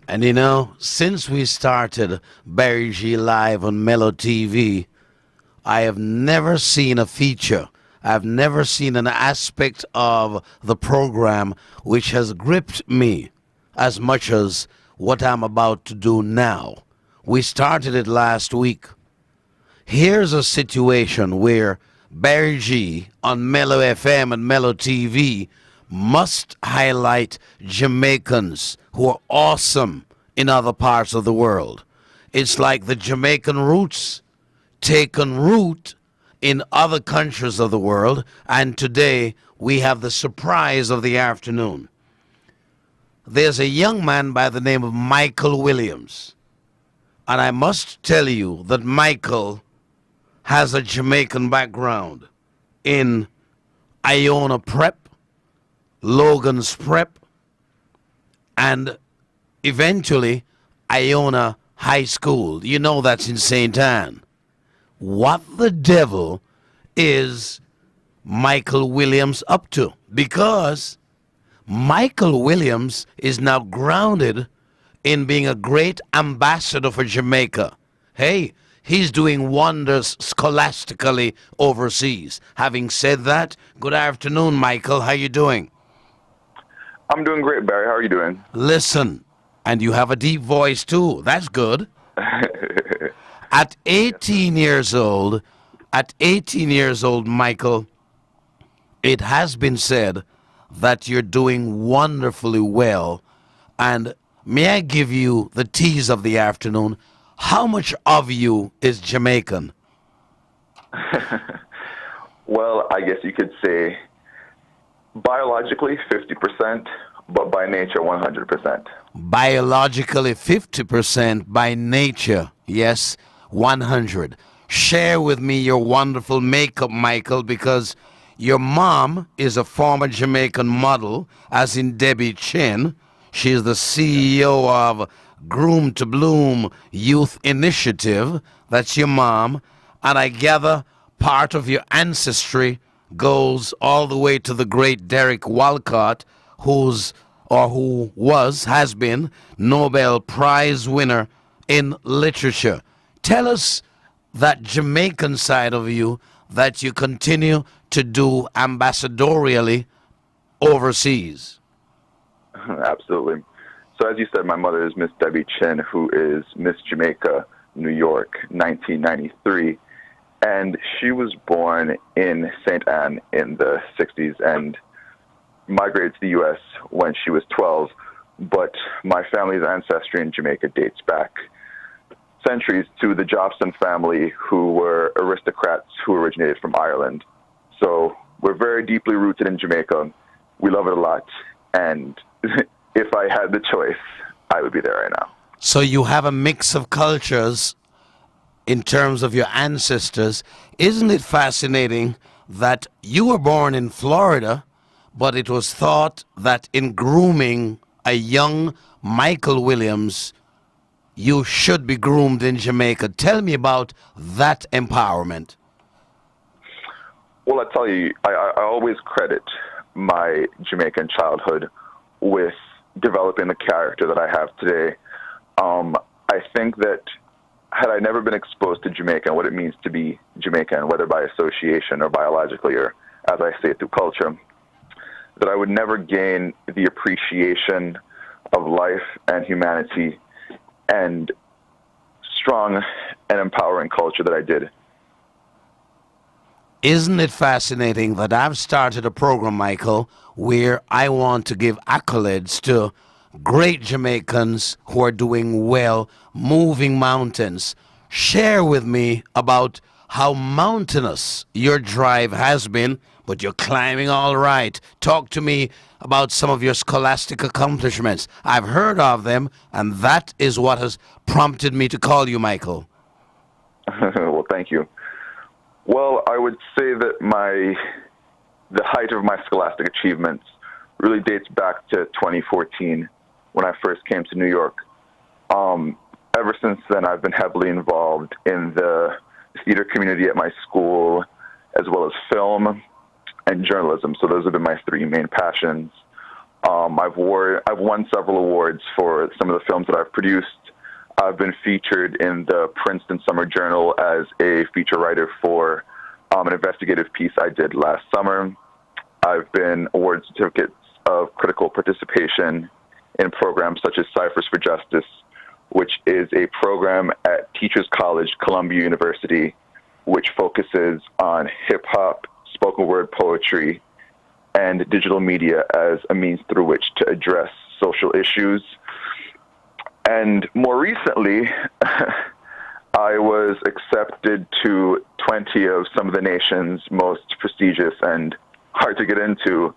And you know, since we started Barry G Live on Mellow TV, I have never seen a feature. I've never seen an aspect of the program which has gripped me as much as what I'm about to do now. We started it last week. Here's a situation where Barry G on Mellow FM and Mellow TV must highlight Jamaicans who are awesome in other parts of the world. It's like the Jamaican Roots taken root in other countries of the world, and today we have the surprise of the afternoon. There's a young man by the name of Michael Williams, and I must tell you that Michael has a Jamaican background in Iona Prep, Logan's Prep, and eventually Iona High School. You know that's in St. Anne. What the devil is Michael Williams up to? Because Michael Williams is now grounded in being a great ambassador for Jamaica. Hey, he's doing wonders scholastically overseas. Having said that, good afternoon, Michael. How you doing? I'm doing great, Barry. How are you doing? Listen, and you have a deep voice too. That's good. At 18 years old, Michael, it has been said that you're doing wonderfully well. And may I give you the tease of the afternoon? How much of you is Jamaican? Well, I guess you could say biologically 50%, but by nature 100%. Biologically 50%, by nature, yes, 100. Share with me your wonderful makeup, Michael, because your mom is a former Jamaican model, as in Debbie Chin. She's the CEO of Groom to Bloom Youth Initiative. That's your mom. And I gather part of your ancestry goes all the way to the great Derek Walcott, who has been Nobel Prize winner in literature. Tell us that Jamaican side of you that you continue to do ambassadorially overseas. Absolutely. So as you said, my mother is Miss Debbie Chin, who is Miss Jamaica, New York, 1993. And she was born in St. Anne in the 60s and migrated to the U.S. when she was 12. But my family's ancestry in Jamaica dates back centuries to the Jobson family, who were aristocrats who originated from Ireland. So we're very deeply rooted in Jamaica. We love it a lot. And if I had the choice, I would be there right now. So you have a mix of cultures in terms of your ancestors. Isn't it fascinating that you were born in Florida, but it was thought that in grooming a young Michael Williams, you should be groomed in Jamaica. Tell me about that empowerment. Well, I tell you, I always credit my Jamaican childhood with developing the character that I have today. I think that had I never been exposed to Jamaica and what it means to be Jamaican, whether by association or biologically, or as I say, through culture, that I would never gain the appreciation of life and humanity and strong and empowering culture that I did. Isn't it fascinating that I've started a program, Michael, where I want to give accolades to great Jamaicans who are doing well, moving mountains. Share with me about how mountainous your drive has been, but you're climbing all right. Talk to me about some of your scholastic accomplishments. I've heard of them, and that is what has prompted me to call you, Michael. Well, thank you. Well, I would say that the height of my scholastic achievements really dates back to 2014 when I first came to New York. Ever since then, I've been heavily involved in the theater community at my school, as well as film and journalism. So those have been my three main passions. I've won several awards for some of the films that I've produced. I've been featured in the Princeton Summer Journal as a feature writer for an investigative piece I did last summer. I've been awarded certificates of critical participation in programs such as Ciphers for Justice, which is a program at Teachers College, Columbia University, which focuses on hip-hop, spoken word poetry, and digital media as a means through which to address social issues. And more recently, I was accepted to 20 of some of the nation's most prestigious and hard to get into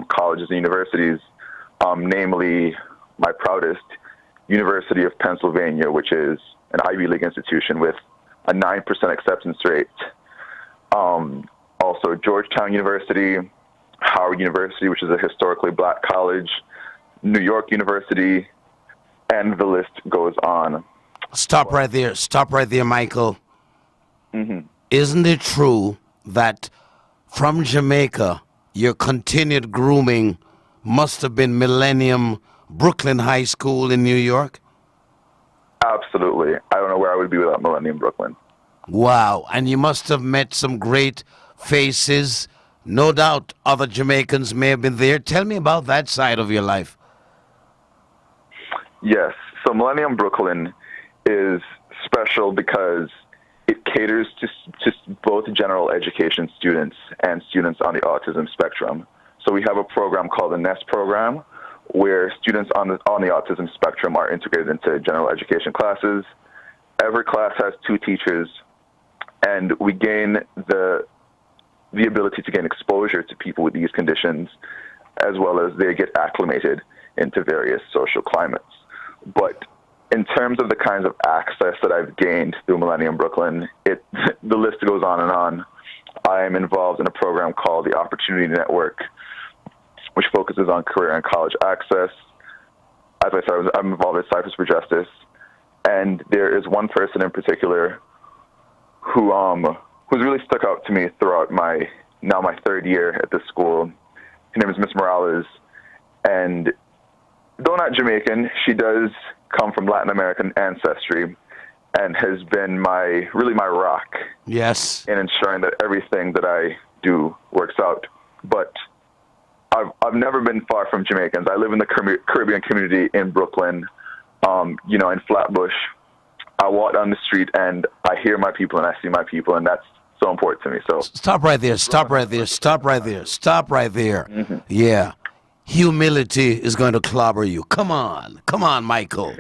colleges and universities, namely my proudest, University of Pennsylvania, which is an Ivy League institution with a 9% acceptance rate. Also Georgetown University, Howard University, which is a historically black college, New York University, and the list goes on. Stop right there. Stop right there, Michael. Mm-hmm. Isn't it true that from Jamaica, your continued grooming must have been Millennium Brooklyn High School in New York? Absolutely. I don't know where I would be without Millennium Brooklyn. Wow. And you must have met some great faces. No doubt other Jamaicans may have been there. Tell me about that side of your life. Yes. So Millennium Brooklyn is special because it caters to both general education students and students on the autism spectrum. So we have a program called the NEST program, where students on the autism spectrum are integrated into general education classes. Every class has 2 teachers, and we gain the ability to gain exposure to people with these conditions, as well as they get acclimated into various social climates. But in terms of the kinds of access that I've gained through Millennium Brooklyn, the list goes on and on. I am involved in a program called the Opportunity Network, which focuses on career and college access. As I said, I'm involved with Ciphers for Justice, and there is one person in particular who's really stuck out to me throughout my 3rd year at this school. Her name is Miss Morales, and though not Jamaican, she does come from Latin American ancestry and has been my rock. Yes. In ensuring that everything that I do works out. But I've never been far from Jamaicans. I live in the Caribbean community in Brooklyn, in Flatbush. I walk down the street and I hear my people and I see my people, and that's so important to me. So stop right there. Stop right there. Stop right there. Stop right there. Mm-hmm. Yeah. Humility is going to clobber you. Come on. Come on, Michael.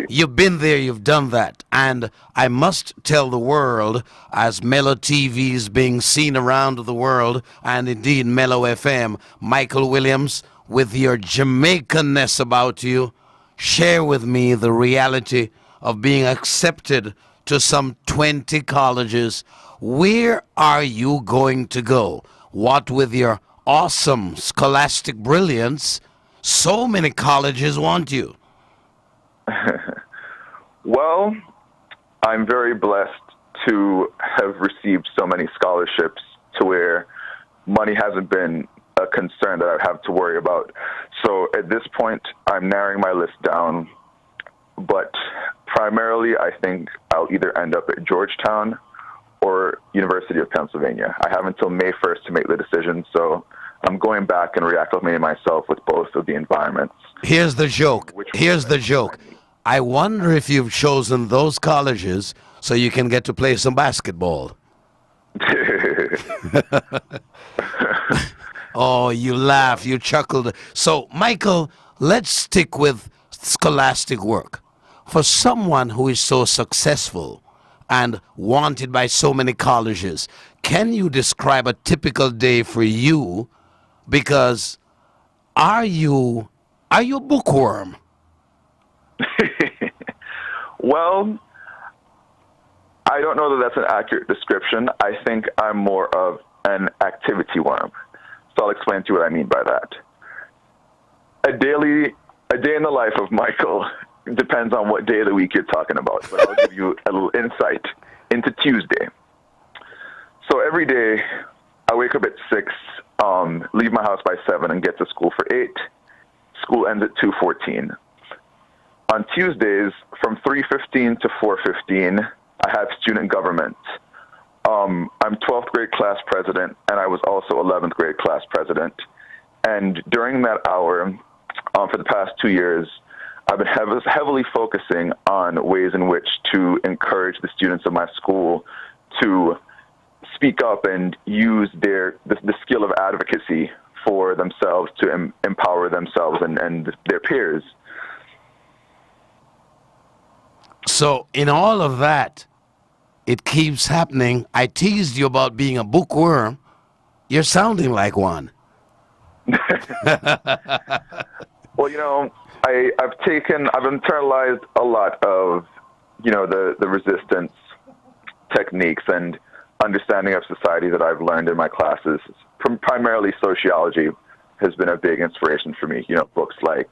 You've been there. You've done that. And I must tell the world, as Mellow TV is being seen around the world, and indeed Mellow FM, Michael Williams, with your Jamaicanness about you, share with me the reality of being accepted to some 20 colleges. Where are you going to go? What with your awesome scholastic brilliance, so many colleges want you. Well, I'm very blessed to have received so many scholarships to where money hasn't been a concern that I have to worry about. So at this point, I'm narrowing my list down, but primarily I think I'll either end up at Georgetown or University of Pennsylvania. I have until May 1st to make the decision, so I'm going back and reacclimating myself with both of the environments. Here's the joke. Here's the joke. I wonder if you've chosen those colleges so you can get to play some basketball. Oh, you laugh, you chuckled. So, Michael, let's stick with scholastic work. For someone who is so successful and wanted by so many colleges, can you describe a typical day for you? Because are you a bookworm? Well, I don't know that that's an accurate description. I think I'm more of an activity worm. So I'll explain to you what I mean by that. A day in the life of Michael depends on what day of the week you're talking about, but I'll give you a little insight into Tuesday. So every day I wake up at 6, leave my house by 7 and get to school for 8. school ends at 2:14. On Tuesdays, from 3:15 to 4:15, I have student government. I'm 12th grade class president, and I was also 11th grade class president. And during that hour, for the past 2 years, I've been heavily focusing on ways in which to encourage the students of my school to speak up and use the skill of advocacy for themselves to empower themselves and their peers. So in all of that, it keeps happening. I teased you about being a bookworm. You're sounding like one. Well, I've internalized a lot of, the resistance techniques and understanding of society that I've learned in my classes. Primarily sociology has been a big inspiration for me. Books like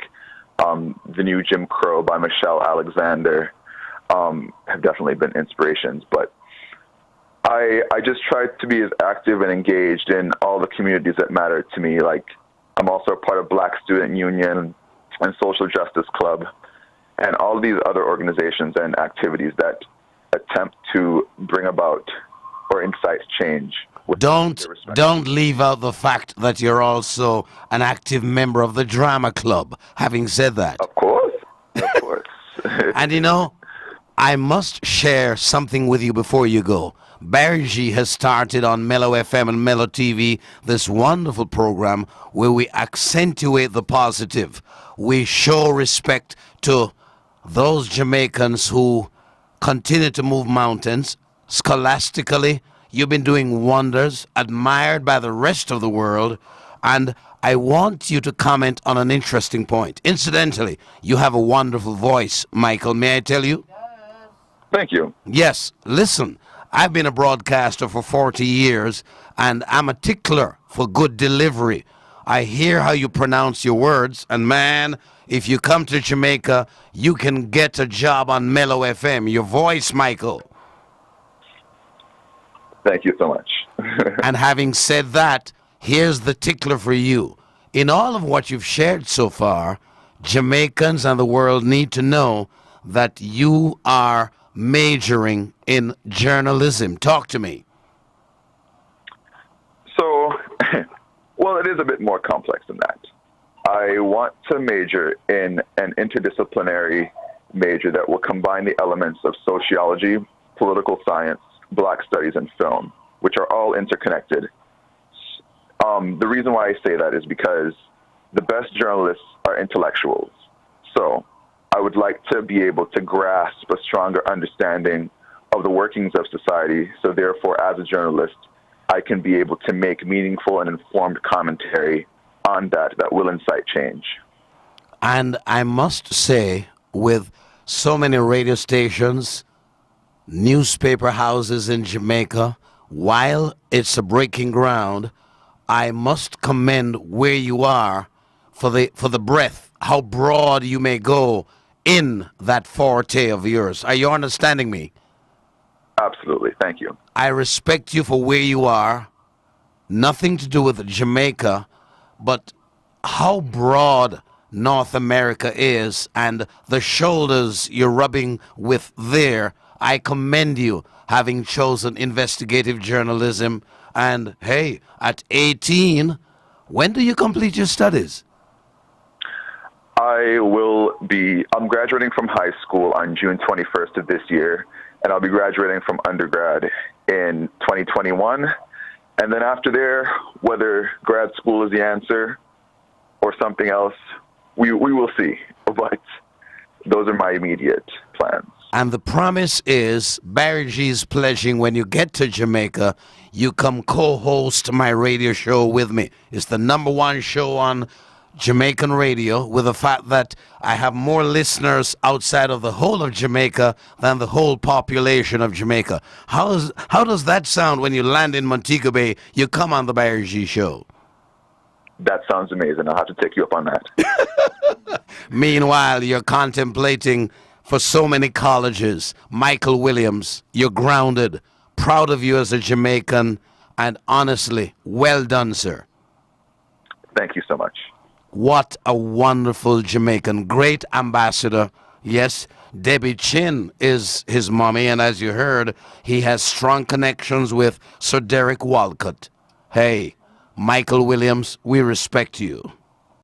The New Jim Crow by Michelle Alexander have definitely been inspirations. But I just try to be as active and engaged in all the communities that matter to me. Like, I'm also a part of Black Student Union and Social Justice Club and all these other organizations and activities that attempt to bring about or incite change. Don't leave out the fact that you're also an active member of the drama club. Having said that, of course. And I must share something with you before you go. Barry G has started on Mellow FM and Mellow TV this wonderful program where we accentuate the positive. We show respect to those Jamaicans who continue to move mountains. Scholastically, you've been doing wonders, admired by the rest of the world, and I want you to comment on an interesting point. Incidentally, you have a wonderful voice, Michael. May I tell you? Thank you. Yes. Listen, I've been a broadcaster for 40 years, and I'm a tickler for good delivery. I hear how you pronounce your words, and man, if you come to Jamaica, you can get a job on Mellow FM. Your voice, Michael. Thank you so much. And having said that, here's the tickler for you. In all of what you've shared so far, Jamaicans and the world need to know that you are majoring in journalism. Talk to me. So, well, it is a bit more complex than that. I want to major in an interdisciplinary major that will combine the elements of sociology, political science, Black studies, and film, which are all interconnected. The reason why I say that is because the best journalists are intellectuals. So I would like to be able to grasp a stronger understanding of the workings of society. So therefore, as a journalist, I can be able to make meaningful and informed commentary on that will incite change. And I must say, with so many radio stations, newspaper houses in Jamaica, while it's a breaking ground, I must commend where you are for the breadth, how broad you may go in that forte of yours. Are you understanding me? Absolutely. Thank you. I respect you for where you are. Nothing to do with Jamaica, but how broad North America is and the shoulders you're rubbing with there. I commend you having chosen investigative journalism. And hey, at 18, when do you complete your studies? I'm graduating from high school on June 21st of this year, and I'll be graduating from undergrad in 2021. And then after there, whether grad school is the answer or something else, we will see. But those are my immediate plans. And the promise is, Barry G's pledging when you get to Jamaica, you come co-host my radio show with me. It's the #1 show on Jamaican radio, with the fact that I have more listeners outside of the whole of Jamaica than the whole population of Jamaica. How does that sound when you land in Montego Bay, you come on the Barry G show? That sounds amazing. I'll have to take you up on that. Meanwhile, you're contemplating for so many colleges. Michael Williams, you're grounded. Proud of you as a Jamaican, and honestly, well done, sir. Thank you so much. What a wonderful Jamaican. Great ambassador. Yes, Debbie Chin is his mommy, and as you heard, he has strong connections with Sir Derek Walcott. Hey, Michael Williams, we respect you.